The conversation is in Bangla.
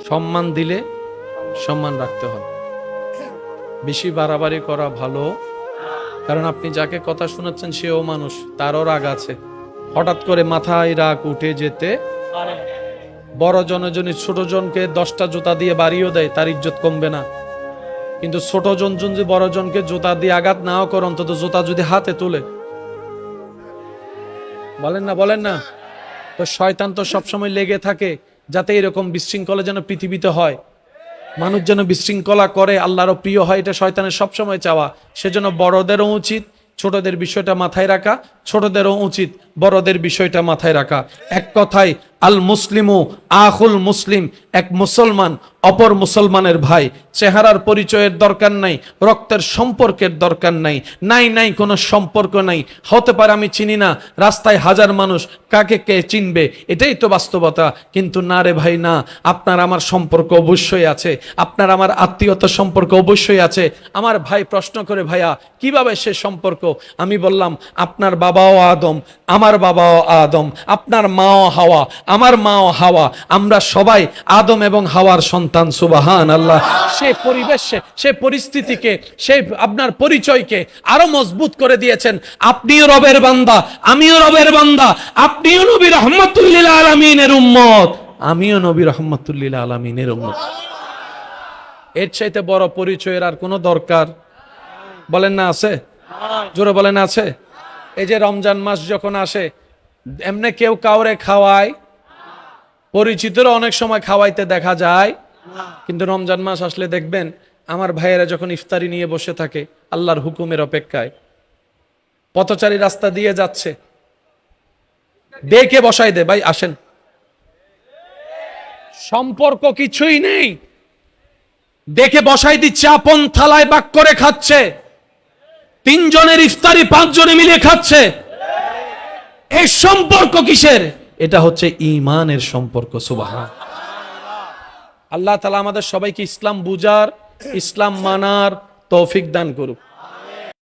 সম্মান দিলে সম্মান রাখতে হয়। বেশি বাড়াবাড়ি করা ভালো, কারণ আপনি যাকে কথা শোনাচ্ছেন সেও মানুষ, তারও রাগ আছে। হঠাৎ করে মাথায় রাগ উঠে যেতে বড় জনে যদি ছোট জনকে 10টা জুতা দিয়ে বাড়িও দেয়, তার ইজ্জত কমবে না। কিন্তু ছোট জন যদি বড় জনকে জুতা দিয়ে আঘাত নাও করে, অন্তত জুতা যদি হাতে তুলে, বলেন না। তো শয়তান তো সবসময় লেগে থাকে যাতে এরকম বিশৃঙ্খলা যেন পৃথিবীতে হয়, মানুষ যেন বিশৃঙ্খলা করে, আল্লাহরও প্রিয় হয়, এটা শয়তানের সবসময় চাওয়া। সেজন্য বড়দেরও উচিত ছোটদের বিষয়টা মাথায় রাখা, ছোটদেরও উচিত বড়দের বিষয়টা মাথায় রাখা। এক কথায় আল মুসলিমু আখুল মুসলিম, এক মুসলমান অপর মুসলমানের ভাই। চেহারার পরিচয়ের দরকার নাই, রক্তের সম্পর্কের দরকার নাই, নাই কোনো সম্পর্ক নাই। হতে পারে আমি চিনি না, রাস্তায় হাজার মানুষ, কাকে কে চিনবে, এটাই তো বাস্তবতা। কিন্তু না রে ভাই না, আপনার আমার সম্পর্ক অবশ্যই আছে, আপনার আমার আত্মীয়তা সম্পর্ক অবশ্যই আছে। আমার ভাই প্রশ্ন করে, ভাইয়া কিভাবে সে সম্পর্ক? আমি বললাম, আপনার বাবাও আদম, আমার বাবাও আদম, আপনার মাও হাওয়া, আমার মাও হাওয়া, আমরা সবাই আদম এবং হাওয়ার সন্তান। সুবহান আল্লাহ। সেই পরিবেশে, সেই পরিস্থিতিকে, সেই আপনার পরিচয়কে আরো মজবুত করে দিয়েছেন। আপনিও রবের বান্দা, আমিও রবের বান্দা, আপনিও নবী রাহমাতুল লিল আলামিনের উম্মত, আমিও নবী রাহমাতুল লিল আলামিনের উম্মত। এর চাইতে বড় পরিচয়ের আর কোনো দরকার বলেন না আছে? জোরে বলেন আছে? এই যে রমজান মাস যখন আসে, এমনি কেউ কাউরে খাওয়ায়, পরিচিতরা অনেক সময় খাওয়াইতে দেখা যায়, কিন্তু রমজান মাস আসলে দেখবেন আমার ভাইয়েরা যখন ইফতারি নিয়ে বসে থাকে আল্লাহর হুকুমের অপেক্ষায়, পথচারী রাস্তা দিয়ে যাচ্ছে, ডেকে বসাই দে, ভাই আসেন, সম্পর্ক কিছুই নেই, ডেকে বসাই দিচ্ছে, আপন থালায় ভাগ করে খাচ্ছে, 3 জনের ইফতারি 5 জনে মিলে খাচ্ছে। এই সম্পর্ক কিসের? এটা হচ্ছে ঈমানের সম্পর্ক। সুবহান আল্লাহ তাআলা আমাদের সবাইকে ইসলাম বুঝার, ইসলাম মানার তৌফিক দান করুক।